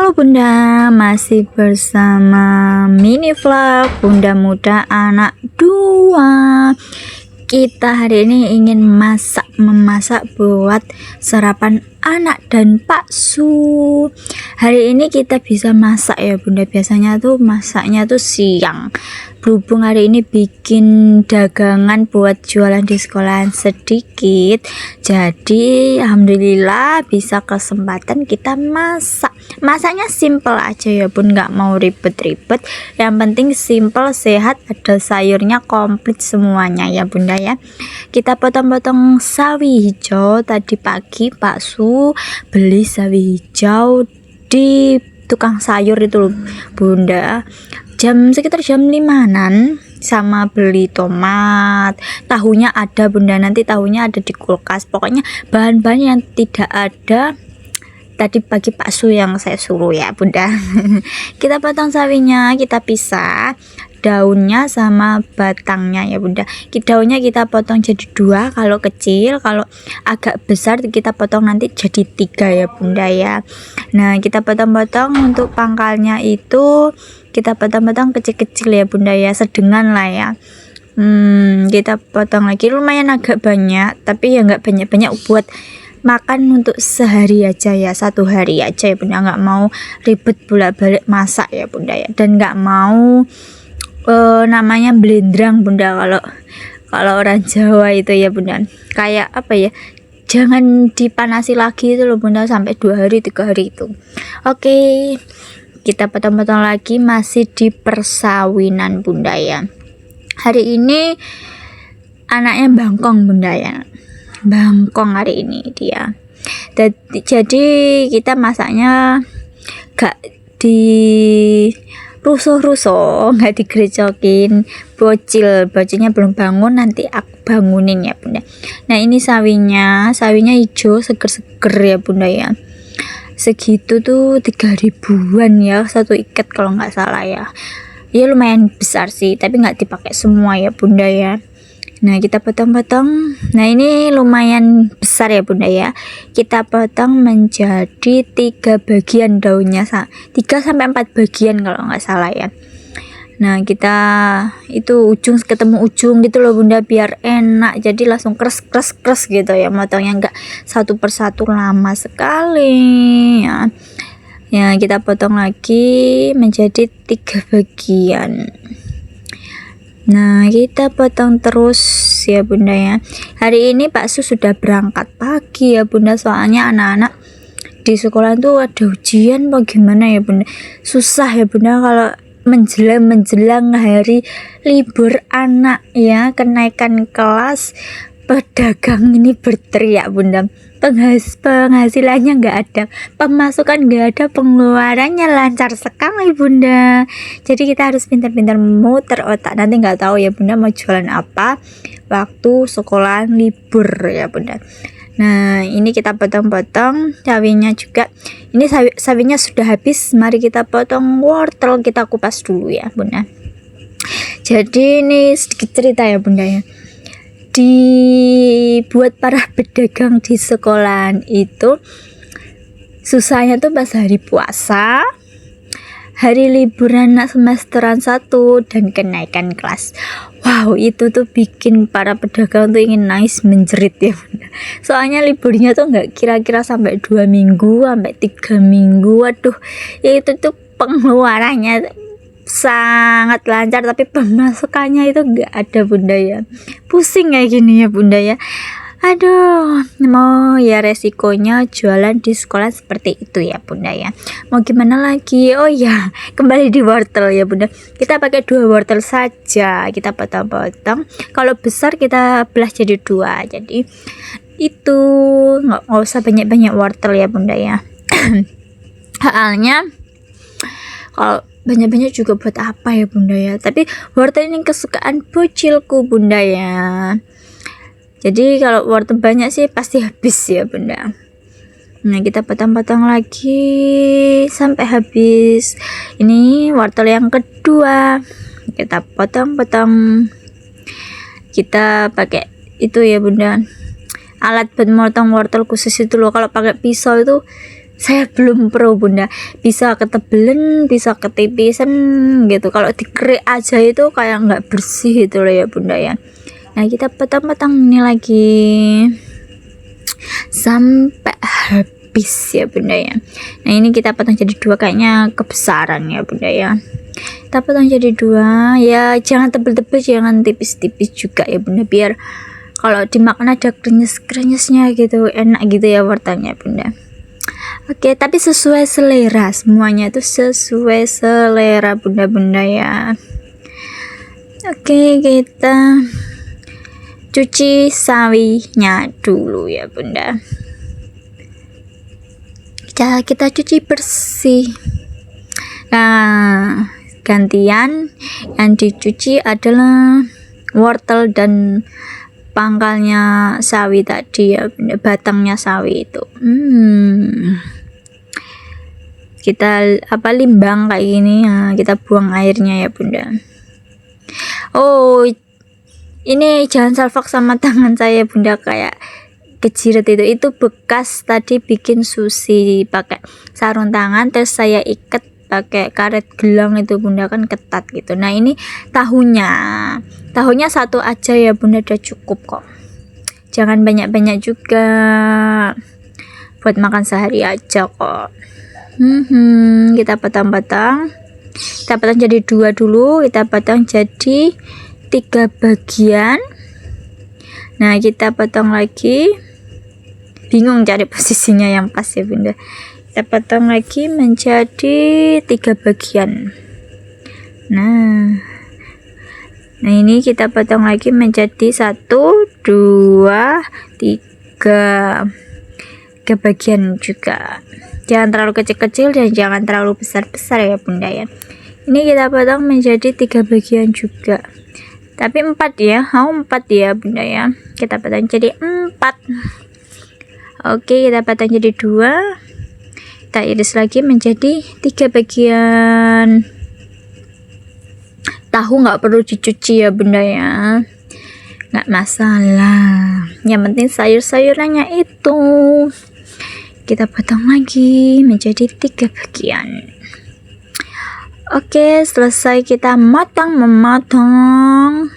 Halo Bunda, masih bersama mini vlog Bunda Muda Anak 2. Kita hari ini ingin memasak buat sarapan anak dan Pak Su. Hari ini kita bisa masak ya Bunda. Biasanya tuh masaknya tuh siang. Berhubung hari ini bikin dagangan buat jualan di sekolahan sedikit, jadi alhamdulillah bisa kesempatan kita masak. Masaknya simple aja ya Bun, nggak mau ribet-ribet, yang penting simple, sehat, ada sayurnya komplit semuanya ya Bunda ya. Kita potong-potong sawi hijau. Tadi pagi Pak Su beli sawi hijau di tukang sayur itu loh Bunda, sekitar jam 5-an, sama beli tomat, tahunya ada Bunda, nanti tahunya ada di kulkas. Pokoknya bahan-bahan yang tidak ada tadi pagi Pak Su yang saya suruh ya Bunda. Kita potong sawinya, kita pisah daunnya sama batangnya ya Bunda. Daunnya kita potong jadi 2 kalau kecil, kalau agak besar kita potong nanti jadi 3 ya Bunda ya. Nah, kita potong-potong untuk pangkalnya itu kita potong-potong kecil-kecil ya Bunda ya, sedengan lah ya. Kita potong lagi, lumayan agak banyak, tapi ya nggak banyak-banyak buat makan untuk sehari aja ya, 1 hari aja ya Bunda. Nggak mau ribet bolak-balik masak ya Bunda ya, dan nggak mau namanya blendrang Bunda, kalau orang Jawa itu ya Bunda, kayak apa ya, jangan dipanasi lagi itu loh Bunda, sampai 2 hari 3 hari itu. Oke, kita potong-potong lagi, masih di persawinan Bunda ya. Hari ini anaknya bangkong Bunda ya, bangkong hari ini dia. Jadi kita masaknya gak di rusuh-rusuh, nggak digerecokin. Bocilnya belum bangun, nanti aku bangunin ya Bunda. Nah, ini sawinya hijau seger-seger ya Bunda ya, segitu tuh 3.000-an ya, 1 ikat kalau nggak salah ya. Ya lumayan besar sih, tapi nggak dipakai semua ya Bunda ya. Nah, kita potong-potong. Nah, ini lumayan besar ya Bunda ya. Kita potong menjadi 3 bagian daunnya, 3-4 bagian kalau nggak salah ya. Nah, kita itu ujung ketemu ujung gitu loh Bunda, biar enak. Jadi langsung kres gitu ya, motongnya nggak satu persatu, lama sekali ya. Ya, kita potong lagi menjadi 3 bagian. Nah, kita potong terus ya Bunda ya. Hari ini Pak Su sudah berangkat pagi ya Bunda, soalnya anak-anak di sekolah tuh ada ujian bagaimana ya Bunda. Susah ya Bunda kalau menjelang hari libur anak ya, kenaikan kelas, pedagang ini berteriak Bunda. Penghasilannya nggak ada, pemasukan nggak ada, pengeluarannya lancar sekali Bunda. Jadi kita harus pintar-pintar muter otak, nanti nggak tahu ya Bunda mau jualan apa waktu sekolah libur ya Bunda. Nah, ini kita potong-potong sawinya juga. Ini sawinya sudah habis, mari kita potong wortel, kita kupas dulu ya Bunda. Jadi ini sedikit cerita ya Bunda ya, dibuat para pedagang di sekolahan itu susahnya tuh pas hari puasa, hari liburan anak semesteran 1, dan kenaikan kelas. Wow, itu tuh bikin para pedagang tuh ingin nangis menjerit ya Bunda. Soalnya liburnya tuh nggak kira-kira sampai 2 minggu, sampai 3 minggu. Waduh, ya itu tuh pengeluarannya sangat lancar, tapi pemasukannya itu enggak ada Bunda ya. Pusing kayak gini ya Bunda ya. Aduh, mau ya resikonya jualan di sekolah seperti itu ya Bunda ya. Mau gimana lagi? Oh ya, kembali di wortel ya Bunda. Kita pakai 2 wortel saja. Kita potong-potong. Kalau besar kita belah jadi 2. Jadi itu nggak usah banyak-banyak wortel ya Bunda ya. Soalnya kalau banyak-banyak juga buat apa ya Bunda ya. Tapi wortel ini kesukaan bocilku Bunda ya. Jadi kalau wortel banyak sih pasti habis ya Bunda. Nah, kita potong-potong lagi sampai habis. Ini wortel yang kedua. Kita potong-potong. Kita pakai itu ya Bunda, alat buat motong wortel khusus itu loh. Kalau pakai pisau itu saya belum pro bunda, bisa ketebelan bisa ketipisan gitu. Kalau dikerik aja itu kayak nggak bersih itu loh ya bunda ya. Nah kita potong-potong ini lagi sampai habis ya bunda ya. Nah ini kita potong jadi 2, kayaknya kebesaran ya bunda ya. Kita potong jadi 2 ya, jangan tebel-tebel jangan tipis-tipis juga ya bunda, biar kalau dimakan ada krenyes-krenyesnya gitu, enak gitu ya wortelnya bunda. Oke, tapi sesuai selera, semuanya itu sesuai selera bunda-bunda ya. Oke, kita cuci sawinya dulu ya bunda. Kita cuci bersih. Nah, gantian yang dicuci adalah wortel dan pangkalnya sawi tadi ya bunda, batangnya sawi itu. Kita limbang kayak gini ya, kita buang airnya ya bunda. Oh, ini jangan salfok sama tangan saya bunda, kayak kejirat itu bekas tadi bikin sushi pakai sarung tangan, terus saya ikat pakai karet gelang itu bunda, kan ketat gitu. Nah ini tahunya 1 aja ya bunda, udah cukup kok, jangan banyak-banyak juga, buat makan sehari aja kok. Kita potong-potong jadi 2 dulu, kita potong jadi 3 bagian. Nah kita potong lagi, bingung cari posisinya yang pas ya bunda. Kita potong lagi menjadi 3 bagian. Nah ini kita potong lagi menjadi 1, 2, 3 bagian juga. Jangan terlalu kecil-kecil dan jangan terlalu besar-besar ya bunda ya. Ini kita potong menjadi 3 bagian juga, tapi 4 ya, 4 ya bunda ya. Kita potong jadi 4. Oke, kita potong jadi 2, kita iris lagi menjadi 3 bagian. Tahu nggak perlu dicuci ya bunda ya, nggak masalah, yang penting sayur-sayurannya itu kita potong lagi menjadi 3 bagian. Oke, selesai kita memotong,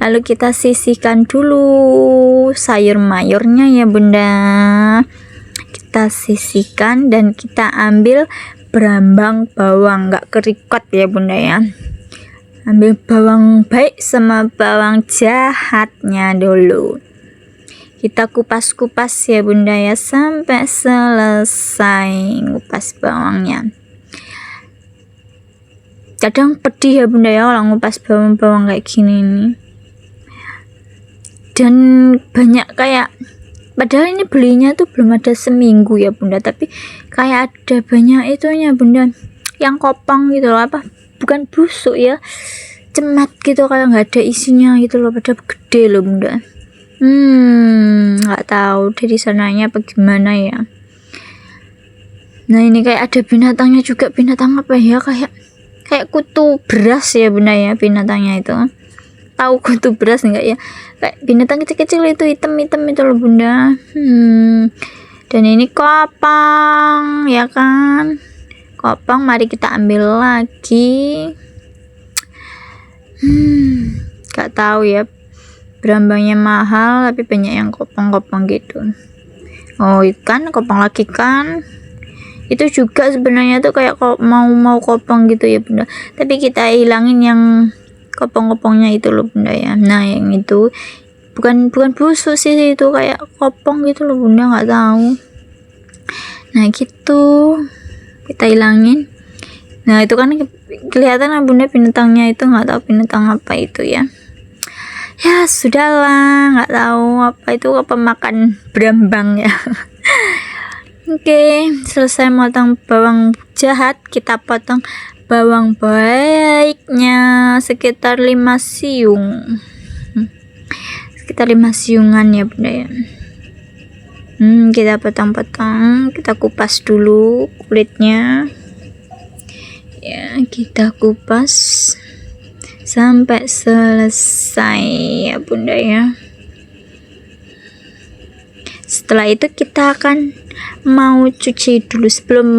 lalu kita sisihkan dulu sayur mayurnya ya bunda. Kita sisihkan dan kita ambil berambang bawang, nggak kerikot ya bunda ya. Ambil bawang baik sama bawang jahatnya dulu, kita kupas-kupas ya bunda ya sampai selesai ngupas bawangnya. Kadang pedih ya bunda ya kalau ngupas bawang-bawang kayak gini nih, dan banyak kayak, padahal ini belinya tuh belum ada seminggu ya bunda, tapi kayak ada banyak itunya bunda, yang kopong gitu loh, bukan busuk ya, cemat gitu, kayak nggak ada isinya gitu loh, padahal gede loh bunda. Nggak tahu dari sananya apa gimana ya. Nah ini kayak ada binatangnya juga, binatang apa ya, kayak kutu beras ya bunda ya binatangnya itu. Tahu kutu beras enggak ya, kayak binatang kecil-kecil itu hitam-hitam itu loh bunda. Dan ini kopong ya kan, kopong, mari kita ambil lagi. Nggak tahu ya, berambangnya mahal tapi banyak yang kopong-kopong gitu. Oh ikan kopong lagi kan, itu juga sebenarnya tuh kayak mau kopong gitu ya bunda, tapi kita hilangin yang kopong-kopongnya itu loh bunda ya. Nah yang itu bukan busuk sih, itu kayak kopong gitu loh bunda, nggak tahu. Nah gitu kita hilangin. Nah itu kan kelihatan lah bunda binatangnya itu, nggak tahu binatang apa itu ya. Ya sudahlah, nggak tahu apa itu, apa makan berambang ya. Oke, selesai motong bawang jahat, kita potong bawang baiknya sekitar 5 siung, sekitar 5 siungan ya bunda ya. Kita potong-potong, kita kupas dulu kulitnya ya, kita kupas sampai selesai ya bunda ya. Setelah itu kita akan mau cuci dulu. Sebelum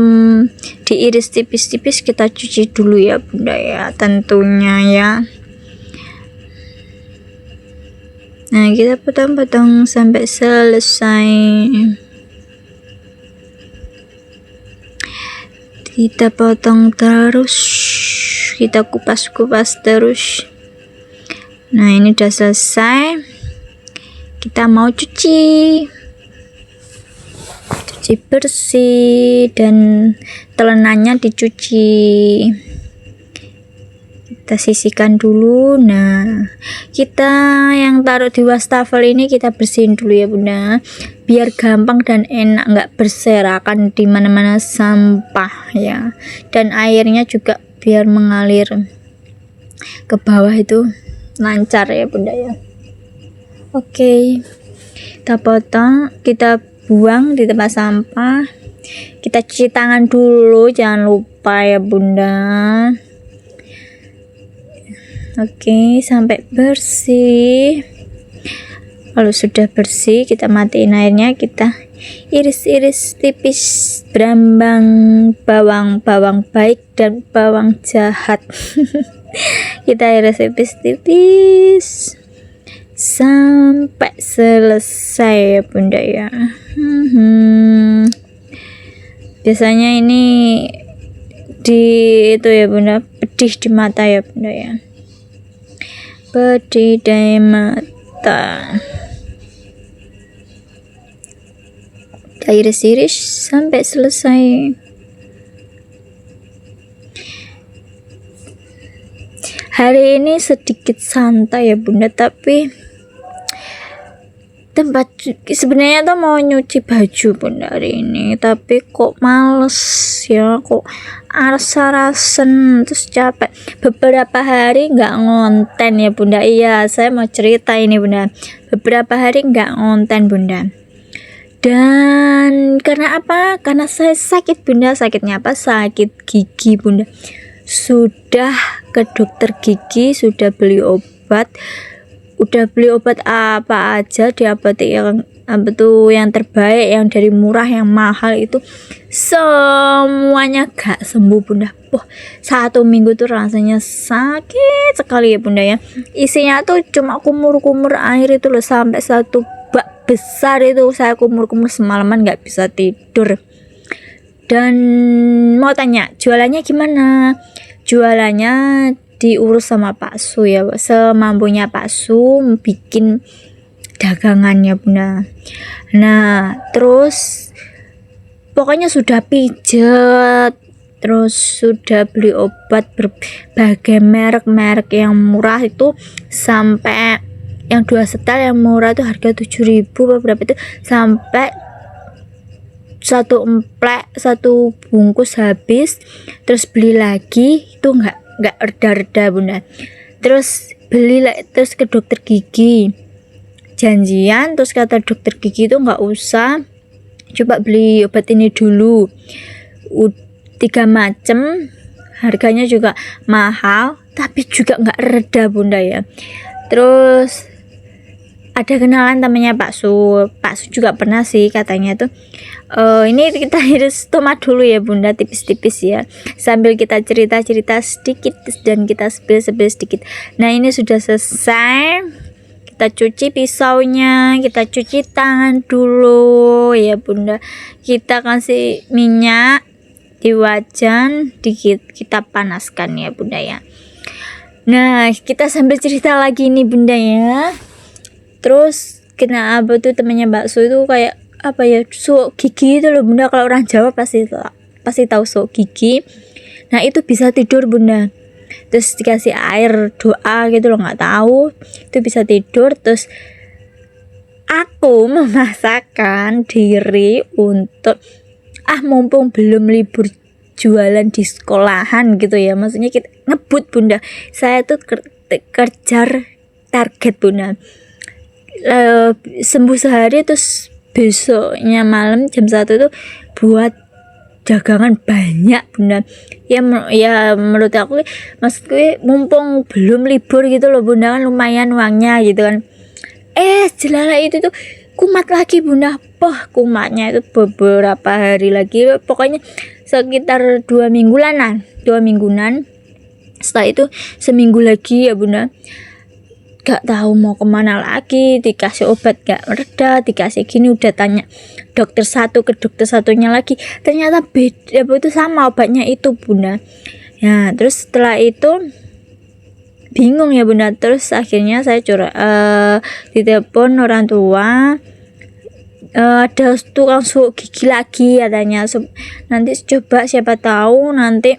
diiris tipis-tipis kita cuci dulu ya bunda ya, tentunya ya. Nah, kita potong-potong sampai selesai. Kita potong terus, kita kupas-kupas terus. Nah, ini udah selesai. Kita mau cuci bersih dan telenannya dicuci. Kita sisihkan dulu. Nah, kita yang taruh di wastafel ini kita bersihin dulu ya bunda, biar gampang dan enak, nggak berserakan di mana-mana sampah ya. Dan airnya juga biar mengalir ke bawah itu lancar ya bunda ya. Oke, kita potong, kita buang di tempat sampah. Kita cuci tangan dulu, jangan lupa ya bunda. Oke, sampai bersih. Kalau sudah bersih, kita matiin airnya, kita iris-iris tipis berambang, bawang baik dan bawang jahat. Kita iris tipis-tipis sampai selesai ya bunda ya. Biasanya ini di itu ya bunda, pedih di mata ya bunda ya, pedih di mata. Kita iris-iris sampai selesai. Hari ini sedikit santai ya bunda, tapi tempat sebenarnya tuh mau nyuci baju bunda hari ini, tapi kok males ya, kok rasa-rasen, terus capek. Beberapa hari nggak ngonten ya bunda. Iya, saya mau cerita ini bunda, beberapa hari nggak ngonten bunda. Dan karena apa? Karena saya sakit bunda. Sakitnya apa? Sakit gigi bunda. Sudah ke dokter gigi, sudah beli obat, udah beli obat apa aja di apotek yang apa tuh yang terbaik, yang dari murah, yang mahal itu semuanya gak sembuh bunda. Wah, 1 minggu tuh rasanya sakit sekali ya bunda ya. Isinya tuh cuma kumur-kumur air itu loh, sampai 1 bak besar itu saya kumur-kumur semalaman gak bisa tidur. Dan mau tanya, jualannya gimana? Jualannya diurus sama Pak Su ya, semampunya Pak Su bikin dagangannya bunda. Nah, terus pokoknya sudah pijet, terus sudah beli obat berbagai merek yang murah itu, sampai yang 2 setel yang murah itu harga 7.000 berapa itu, sampai 1 emplek 1 bungkus habis. Terus beli lagi itu nggak reda-reda bunda. Terus beli terus ke dokter gigi, janjian, terus kata dokter gigi itu nggak usah, coba beli obat ini dulu. 3 macam, harganya juga mahal tapi juga nggak reda bunda ya. Terus ada kenalan namanya Pak Su juga pernah sih katanya tuh, ini kita iris tomat dulu ya bunda, tipis-tipis ya, sambil kita cerita-cerita sedikit dan kita spill sedikit. Nah, ini sudah selesai, kita cuci pisaunya, kita cuci tangan dulu ya bunda, kita kasih minyak di wajan dikit, kita panaskan ya bunda ya. Nah, kita sambil cerita lagi nih bunda ya. Terus kena apa tuh temannya bakso itu kayak apa ya, sok gigi itu loh bunda. Kalau orang Jawa pasti tahu sok gigi. Nah, itu bisa tidur bunda. Terus dikasih air doa gitu loh, nggak tahu itu bisa tidur. Terus aku memasakkan diri untuk mumpung belum libur jualan di sekolahan gitu ya, maksudnya kita ngebut bunda. Saya tuh kejar target bunda, sembuh sehari, terus besoknya malam jam 1 itu buat dagangan banyak bunda. Ya menurut aku, maksudku mumpung belum libur gitu loh bunda, kan lumayan uangnya gitu kan. Jelala itu tuh kumat lagi bunda. Kumatnya itu beberapa hari lagi, pokoknya sekitar 2 mingguan. Setelah itu seminggu lagi ya bunda, gak tahu mau kemana lagi, dikasih obat gak reda, dikasih gini, udah tanya dokter satu ke dokter satunya lagi, ternyata beda, itu sama obatnya itu bunda. Ya terus setelah itu bingung ya bunda, terus akhirnya saya ditelepon orang tua, ada tukang gigi lagi katanya, nanti coba siapa tahu nanti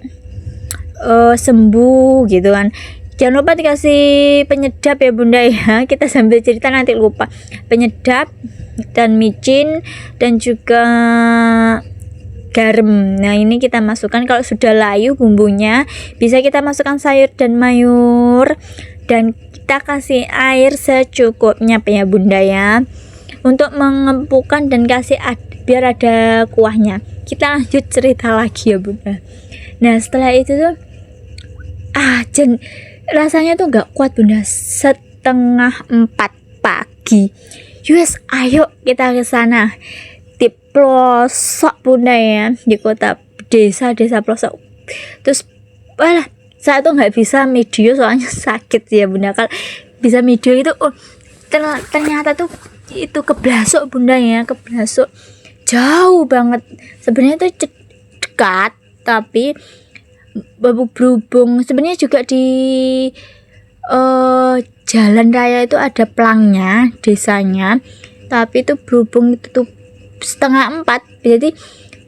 sembuh gitu kan. Jangan lupa dikasih penyedap ya bunda ya, kita sambil cerita nanti lupa. Penyedap dan micin dan juga garam. Nah ini kita masukkan, kalau sudah layu bumbunya bisa kita masukkan sayur dan mayur, dan kita kasih air secukupnya ya bunda ya, untuk mengempukkan dan kasih biar ada kuahnya. Kita lanjut cerita lagi ya bunda. Nah setelah itu tuh rasanya tuh gak kuat bunda. 3:30 pagi, Yus ayo kita ke sana, di pelosok bunda ya, di kota desa pelosok. Terus saya tuh nggak bisa video soalnya sakit ya bunda. Kalau bisa video itu ternyata tuh itu Keblasok bunda ya, Keblasok jauh banget. Sebenarnya itu dekat, tapi berhubung sebenarnya juga di jalan raya itu ada pelangnya desanya, tapi itu berhubung itu tuh 3:30, jadi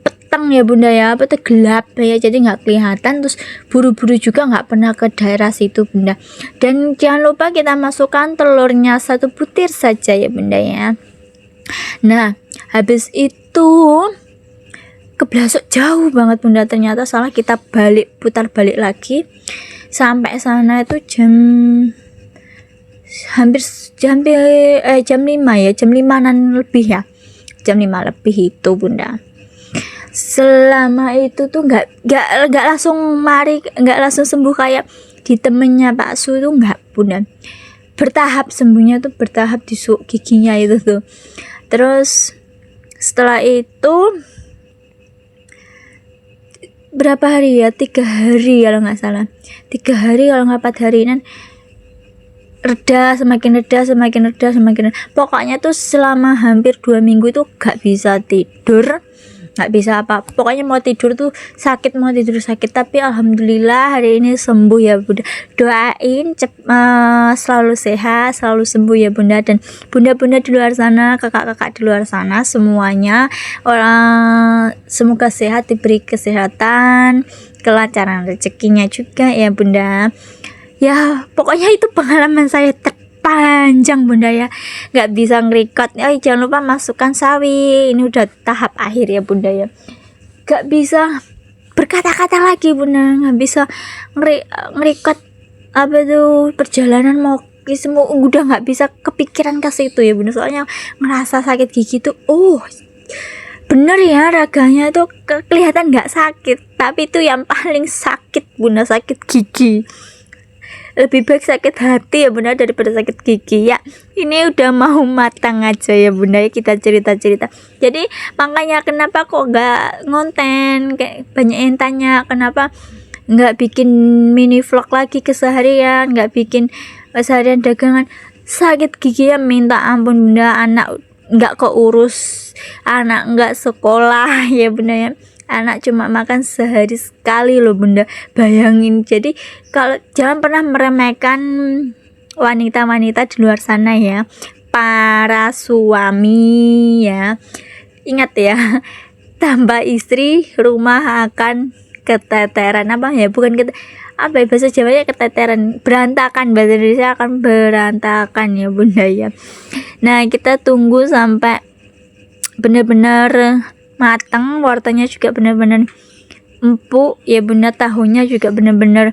petang ya bunda ya, itu gelap ya, jadi nggak kelihatan. Terus buru-buru juga nggak pernah ke daerah situ bunda. Dan jangan lupa kita masukkan telurnya 1 butir saja ya bunda ya. Nah habis itu Keblasok jauh banget bunda, ternyata salah, kita putar balik lagi. Sampai sana itu hampir jam 5 ya, jam 5-an lebih ya, jam 5 lebih itu bunda. Selama itu tuh nggak langsung nggak langsung sembuh kayak di temennya Pak Su tuh, nggak bunda, bertahap sembuhnya tuh, bertahap di giginya itu tuh. Terus setelah itu berapa hari ya, 3 hari kalau nggak salah, 3 hari kalau nggak 4 hari, semakin reda. Pokoknya tuh selama hampir 2 minggu itu gak bisa tidur, gak bisa apa, pokoknya mau tidur tuh sakit, tapi alhamdulillah hari ini sembuh ya bunda. Doain selalu sehat, selalu sembuh ya bunda. Dan bunda-bunda di luar sana, kakak-kakak di luar sana semuanya, semoga sehat, diberi kesehatan, kelancaran rezekinya juga ya bunda. Ya pokoknya itu pengalaman saya terpanjang bunda ya, nggak bisa ngerekod. Jangan lupa masukkan sawi, ini udah tahap akhir ya bunda ya, nggak bisa berkata-kata lagi bunda, nggak bisa ngerekod apa tuh perjalanan mau semua, udah nggak bisa kepikiran ke situ ya bunda, soalnya ngerasa sakit gigi tuh bener ya, raganya tuh kelihatan nggak sakit, tapi itu yang paling sakit bunda, sakit gigi. Lebih baik sakit hati ya bunda daripada sakit gigi ya. Ini udah mau matang aja ya bunda ya, kita cerita-cerita. Jadi makanya kenapa kok gak ngonten, kayak banyak yang tanya kenapa gak bikin mini vlog lagi keseharian, gak bikin keseharian dagangan. Sakit gigi ya minta ampun bunda, anak gak keurus, anak gak sekolah ya bunda ya, anak cuma makan sehari sekali loh bunda, bayangin. Jadi kalau jangan pernah meremehkan wanita-wanita di luar sana ya, para suami ya, ingat ya, tanpa istri rumah akan keteteran, bahasa Jawanya keteteran, berantakan, bahasa Indonesia akan berantakan ya bunda ya. Nah kita tunggu sampai benar-benar matang, wortelnya juga benar-benar empuk ya bunda, tahunya juga benar-benar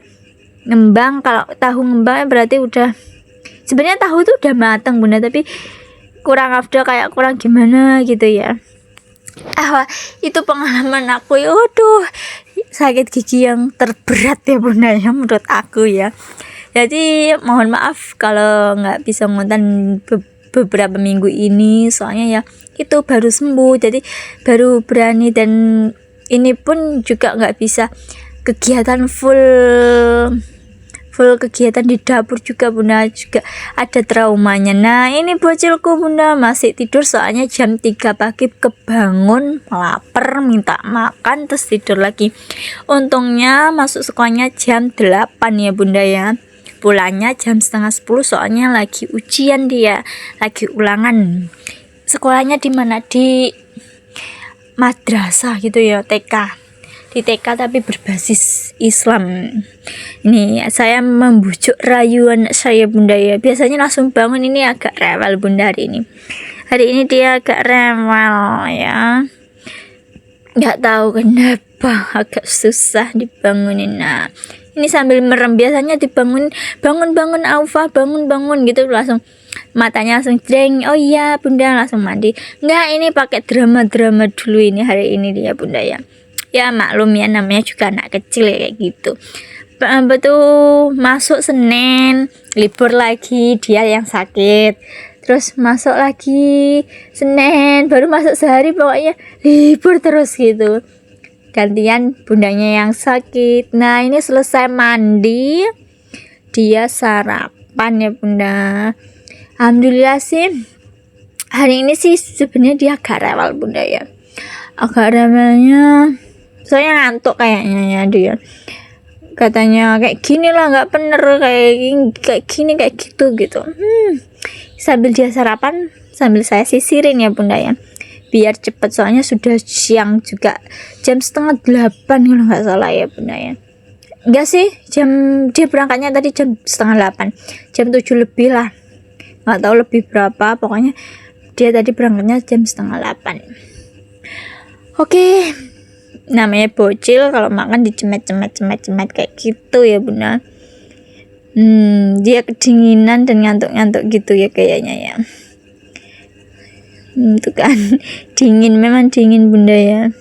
ngembang. Kalau tahu ngembang berarti udah, sebenarnya tahu itu udah matang bunda, tapi kurang afdol, kayak kurang gimana gitu ya. Itu pengalaman aku ya, sakit gigi yang terberat ya bunda ya menurut aku ya. Jadi mohon maaf kalau nggak bisa ngonten beberapa minggu ini, soalnya ya itu baru sembuh, jadi baru berani. Dan ini pun juga nggak bisa kegiatan full kegiatan di dapur juga bunda, juga ada traumanya. Nah ini bocilku bunda masih tidur, soalnya jam 3 pagi kebangun lapar minta makan terus tidur lagi. Untungnya masuk sekolahnya jam 8 ya bunda ya, pulangnya jam setengah 10 soalnya lagi ujian, dia lagi ulangan. Sekolahnya di mana, di madrasah gitu ya, TK, di TK tapi berbasis Islam. Ini saya membujuk rayuan saya bunda ya, biasanya langsung bangun. Ini agak rewel bunda hari ini dia agak rewel ya, nggak tahu kenapa agak susah dibangunin. Nah ini sambil merem, biasanya dibangun bangun Aufa bangun gitu, langsung matanya langsung jreng, oh iya bunda langsung mandi. Enggak, ini pakai drama dulu ini hari ini dia bunda ya. Ya maklum ya, namanya juga anak kecil ya kayak gitu. Betul, masuk Senin libur lagi, dia yang sakit, terus masuk lagi Senin, baru masuk sehari pokoknya libur terus gitu, gantian bundanya yang sakit. Nah ini selesai mandi dia sarapan ya bunda. Alhamdulillah sih hari ini sih sebenarnya dia agak rewel bunda ya, agak rewelnya soalnya ngantuk kayaknya ya. Dia katanya kayak gini lah, nggak bener kayak gini kayak gitu. Sambil dia sarapan sambil saya sisirin ya bunda ya, biar cepet soalnya sudah siang juga, jam 7:30 kalau nggak salah ya bunda ya. Enggak sih, dia berangkatnya tadi jam 7:30, jam 7 lebih lah, nggak tahu lebih berapa, pokoknya dia tadi berangkatnya jam 7:30. Oke, namanya bocil kalau makan dicemet kayak gitu ya bunda. Dia kedinginan dan ngantuk gitu ya kayaknya ya. Itu kan dingin, memang dingin bunda ya,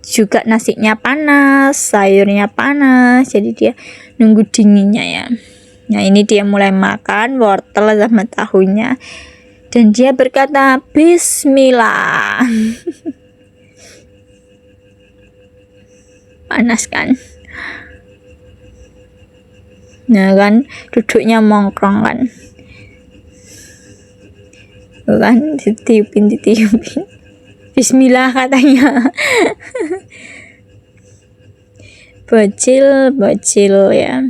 juga nasinya panas, sayurnya panas, jadi dia nunggu dinginnya ya. Nah ini dia mulai makan wortel sama tahunya, dan dia berkata bismillah. Panas kan, nah kan duduknya mongkrong kan, ditiupin bismillah katanya. bocil ya.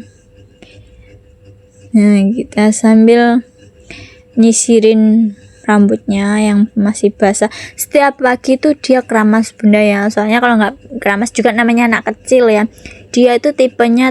Nah kita sambil nyisirin rambutnya yang masih basah. Setiap pagi tuh dia keramas bunda ya, soalnya kalau nggak keramas juga namanya anak kecil ya, dia itu tipenya